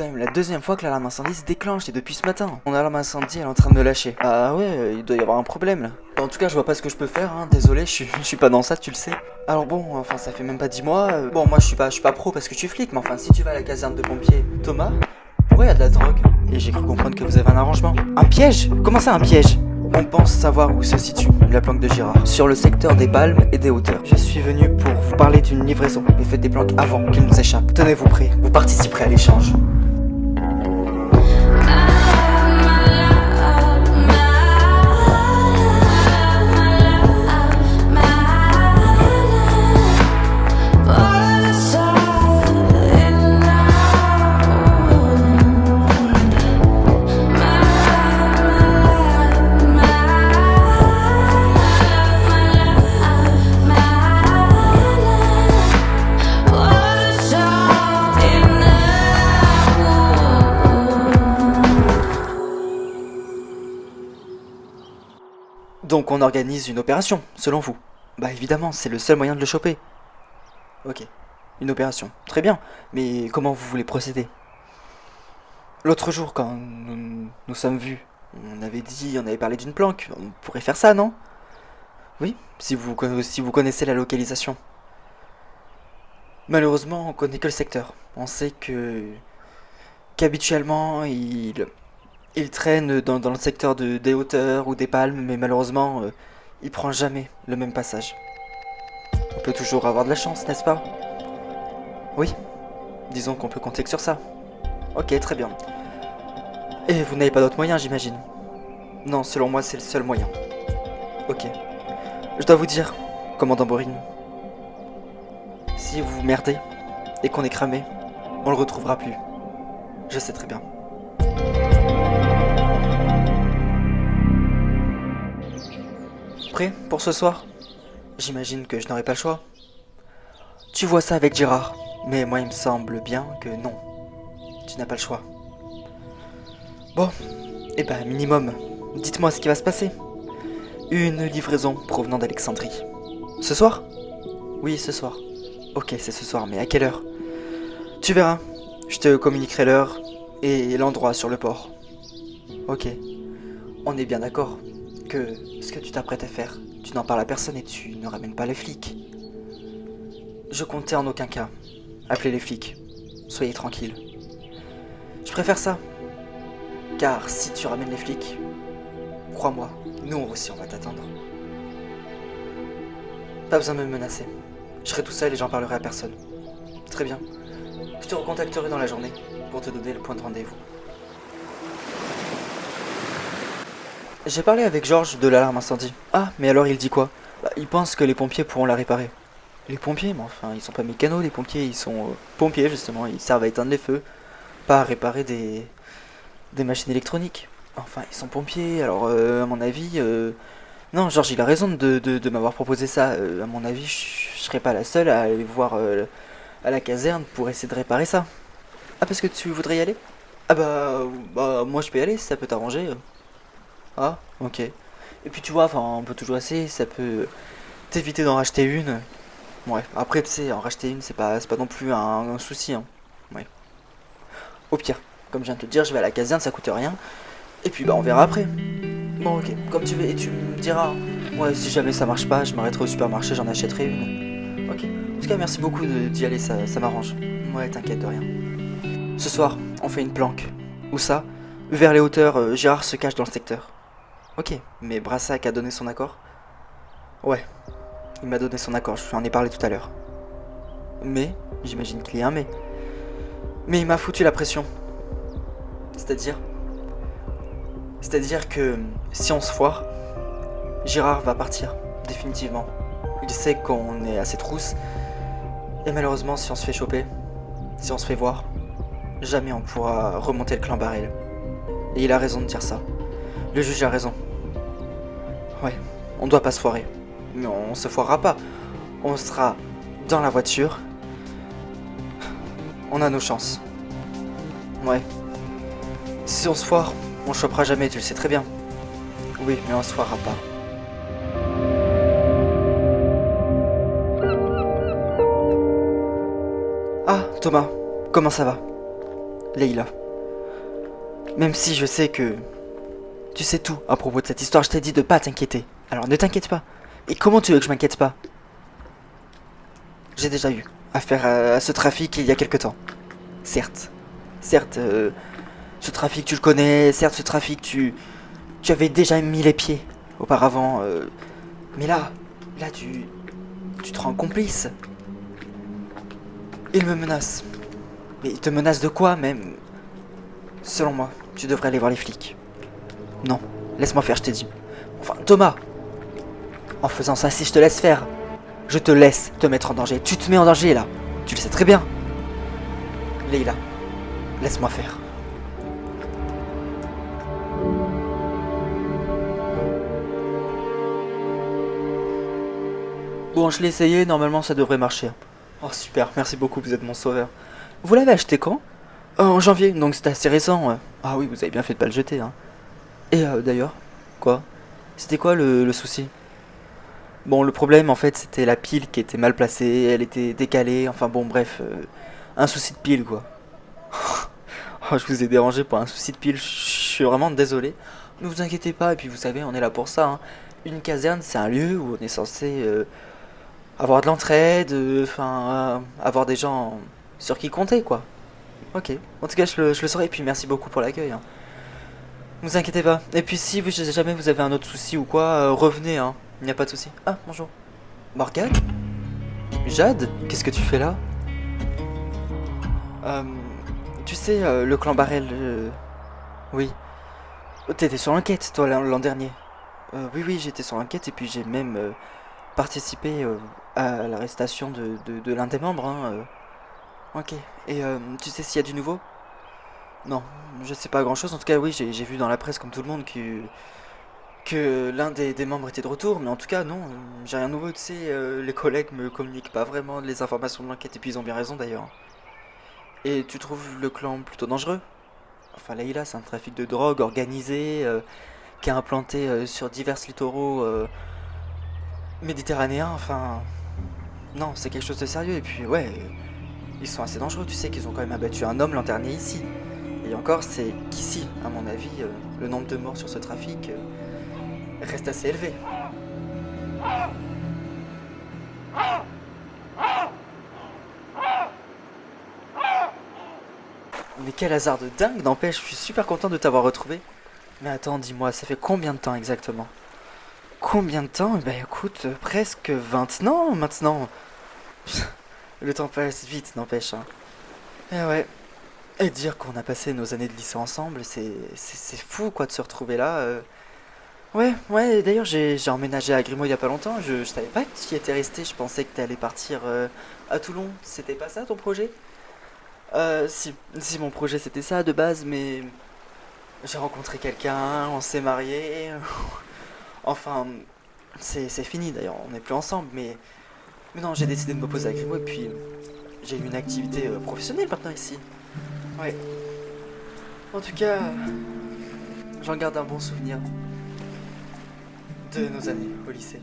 quand même la deuxième fois que l'alarme incendie se déclenche et depuis ce matin. Mon alarme incendie elle est en train de me lâcher. Ah ouais, il doit y avoir un problème là. En tout cas, je vois pas ce que je peux faire, hein. Désolé, je suis pas dans ça, tu le sais. Alors bon, enfin ça fait même pas 10 mois. Bon, moi je suis pas pro parce que je suis flic, mais enfin si tu vas à la caserne de pompiers, Thomas, pourquoi il y a de la drogue? Et j'ai cru comprendre que vous avez un arrangement. Un piège? Comment ça un piège? On pense savoir où se situe la planque de Girard. Sur le secteur des palmes et des hauteurs. Je suis venu pour vous parler d'une livraison. Mais faites des planques avant qu'il nous échappe. Tenez-vous prêts, vous participerez à l'échange. Donc on organise une opération, selon vous. Bah évidemment, c'est le seul moyen de le choper. Ok, une opération. Très bien, mais comment vous voulez procéder? L'autre jour, quand nous sommes vus, on avait parlé d'une planque. On pourrait faire ça, non? Oui, si vous connaissez la localisation. Malheureusement, on connaît que le secteur. On sait qu'habituellement, il traîne dans le secteur des hauteurs ou des palmes, mais malheureusement, il prend jamais le même passage. On peut toujours avoir de la chance, n'est-ce pas? Oui, disons qu'on peut compter que sur ça. Ok, très bien. Et vous n'avez pas d'autre moyen, j'imagine? Non, selon moi, c'est le seul moyen. Ok. Je dois vous dire, commandant Boring, si vous merdez et qu'on est cramé, on le retrouvera plus. Je sais très bien. Prêt pour ce soir? J'imagine que je n'aurai pas le choix. Tu vois ça avec Gérard, mais moi il me semble bien que non. Tu n'as pas le choix. Bon, eh ben minimum, dites-moi ce qui va se passer. Une livraison provenant d'Alexandrie. Ce soir? Oui, ce soir. Ok, c'est ce soir, mais à quelle heure? Tu verras, je te communiquerai l'heure et l'endroit sur le port. Ok, on est bien d'accord que ce que tu t'apprêtes à faire, tu n'en parles à personne et tu ne ramènes pas les flics. Je comptais en aucun cas appeler les flics. Soyez tranquille. Je préfère ça. Car si tu ramènes les flics, crois-moi, nous aussi on va t'attendre. Pas besoin de me menacer. Je serai tout seul et j'en parlerai à personne. Très bien. Je te recontacterai dans la journée pour te donner le point de rendez-vous. J'ai parlé avec Georges de l'alarme incendie. Ah, mais alors il dit quoi? Bah, il pense que les pompiers pourront la réparer. Les pompiers, mais enfin, ils sont pas mécanos, les pompiers, ils sont pompiers justement, ils servent à éteindre les feux, pas à réparer des machines électroniques. Enfin, ils sont pompiers, alors à mon avis... Non, Georges, il a raison de m'avoir proposé ça. À mon avis, je serais pas la seule à aller voir à la caserne pour essayer de réparer ça. Ah, parce que tu voudrais y aller? Ah bah moi je peux y aller si ça peut t'arranger. Ah, ok. Et puis tu vois, enfin, on peut toujours essayer, ça peut t'éviter d'en racheter une. Ouais, après tu sais, en racheter une, c'est pas non plus un souci, hein. Ouais. Au pire, comme je viens de te le dire, je vais à la caserne, ça coûte rien. Et puis bah on verra après. Bon ok, comme tu veux, et tu me diras, hein. Ouais, si jamais ça marche pas, je m'arrêterai au supermarché, j'en achèterai une. Ok. En tout cas, merci beaucoup d'y aller, ça m'arrange. Ouais, t'inquiète de rien. Ce soir, on fait une planque. Où ça? Vers les hauteurs, Gérard se cache dans le secteur. Ok, mais Brassac a donné son accord? Ouais, il m'a donné son accord, je lui en ai parlé tout à l'heure. Mais, j'imagine qu'il y a un mais. Mais il m'a foutu la pression. C'est-à-dire? C'est-à-dire que si on se foire, Gérard va partir, définitivement. Il sait qu'on est à ses trousses, et malheureusement, si on se fait choper, si on se fait voir, jamais on pourra remonter le clan Barrel. Et il a raison de dire ça. Le juge a raison. Ouais, on doit pas se foirer. Mais on se foirera pas. On sera dans la voiture. On a nos chances. Ouais. Si on se foire, on chopera jamais, tu le sais très bien. Oui, mais on se foirera pas. Ah, Thomas, comment ça va? Leïla, même si je sais que tu sais tout à propos de cette histoire, je t'ai dit de pas t'inquiéter. Alors ne t'inquiète pas. Et comment tu veux que je m'inquiète pas? J'ai déjà eu affaire à ce trafic il y a quelque temps. Certes. Certes, ce trafic tu le connais, certes ce trafic tu avais déjà mis les pieds auparavant. Mais là tu te rends complice. Il me menace. Mais il te menace de quoi même? Selon moi, tu devrais aller voir les flics. Non, laisse-moi faire, je t'ai dit. Enfin, Thomas, en faisant ça, si je te laisse faire, je te laisse te mettre en danger. Tu te mets en danger là. Tu le sais très bien. Leïla, laisse-moi faire. Bon, je l'ai essayé, normalement ça devrait marcher. Oh super, merci beaucoup, vous êtes mon sauveur. Vous l'avez acheté quand? En janvier, donc c'était assez récent. Ah oui, vous avez bien fait de pas le jeter. Hein. Et d'ailleurs, quoi? C'était quoi le souci? Bon, le problème en fait c'était la pile qui était mal placée, elle était décalée, enfin bon bref, un souci de pile quoi. Oh, je vous ai dérangé pour un souci de pile, je suis vraiment désolé. Ne vous inquiétez pas, et puis vous savez, on est là pour ça. Hein. Une caserne, c'est un lieu où on est censé avoir de l'entraide, enfin, avoir des gens sur qui compter, quoi. Ok, en tout cas, je le saurai, et puis merci beaucoup pour l'accueil. Hein. Ne vous inquiétez pas. Et puis si jamais vous avez un autre souci ou quoi, revenez, hein. Il n'y a pas de souci. Ah, bonjour. Morgane? Jade? Qu'est-ce que tu fais là? Euh, tu sais, le clan Barrel, oui. T'étais sur l'enquête, toi, l'an dernier. Oui, oui, j'étais sur l'enquête, et puis j'ai même participé à l'arrestation de l'un des membres, hein. Ok. Et tu sais s'il y a du nouveau? Non, je sais pas grand-chose. En tout cas, oui, j'ai vu dans la presse, comme tout le monde, que l'un des membres était de retour. Mais en tout cas, non, j'ai rien de nouveau. Tu sais, les collègues me communiquent pas vraiment les informations de l'enquête. Et puis ils ont bien raison d'ailleurs. Et tu trouves le clan plutôt dangereux? Enfin, Leïla, c'est un trafic de drogue organisé qui est implanté sur divers littoraux méditerranéens. Enfin, non, c'est quelque chose de sérieux. Et puis, ouais, ils sont assez dangereux. Tu sais qu'ils ont quand même abattu un homme l'an dernier ici. Et encore, c'est qu'ici, à mon avis, le nombre de morts sur ce trafic reste assez élevé. Mais quel hasard de dingue, n'empêche, je suis super content de t'avoir retrouvé. Mais attends, dis-moi, ça fait combien de temps exactement? Combien de temps? Eh ben écoute, presque 20 ans maintenant. Le temps passe vite, n'empêche. Hein. Et ouais. Et dire qu'on a passé nos années de lycée ensemble, c'est fou quoi de se retrouver là. Ouais, ouais, d'ailleurs j'ai emménagé à Grimaud il y a pas longtemps, je savais pas que tu y étais resté, je pensais que t'allais partir à Toulon. C'était pas ça ton projet? Si mon projet c'était ça de base, mais j'ai rencontré quelqu'un, on s'est marié. Enfin, c'est fini d'ailleurs, on n'est plus ensemble, mais non, j'ai décidé de me poser à Grimaud et puis j'ai eu une activité professionnelle maintenant ici. Ouais. En tout cas, j'en garde un bon souvenir de nos années au lycée.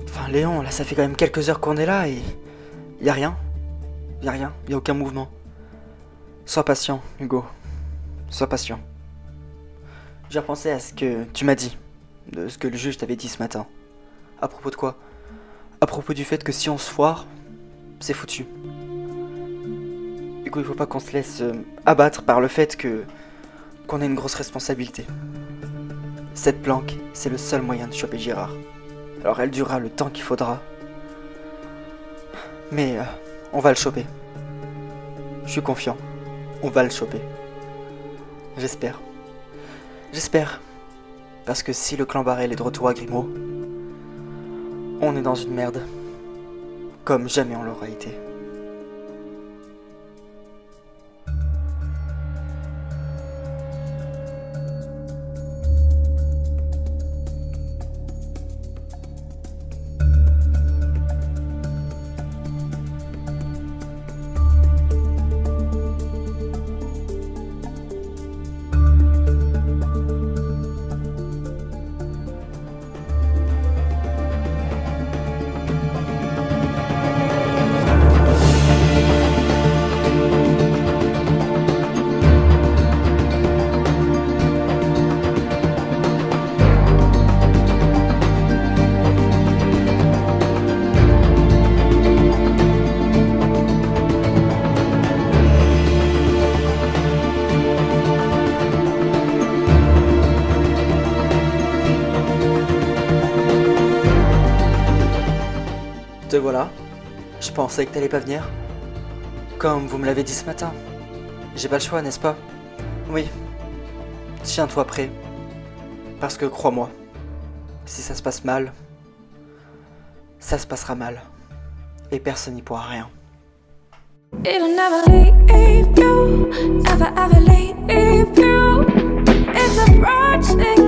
Enfin, Léon, là, ça fait quand même quelques heures qu'on est là et y a rien. Y a rien, y a aucun mouvement. Sois patient, Hugo. Sois patient. J'ai repensé à ce que tu m'as dit, de ce que le juge t'avait dit ce matin. À propos de quoi? À propos du fait que si on se foire, c'est foutu. Hugo, il faut pas qu'on se laisse abattre par le fait qu'on a une grosse responsabilité. Cette planque, c'est le seul moyen de choper Girard. Alors elle durera le temps qu'il faudra. Mais on va le choper. Je suis confiant. On va le choper. J'espère. J'espère. Parce que si le clan Barrel est de retour à Grimaud, on est dans une merde. comme jamais on l'aura été. Te voilà. Je pensais que t'allais pas venir. Comme vous me l'avez dit ce matin. J'ai pas le choix, n'est-ce pas? Oui. Tiens-toi prêt. Parce que crois-moi, si ça se passe mal, ça se passera mal. Et personne n'y pourra rien. It'll never leave you, never ever leave you. It's a project.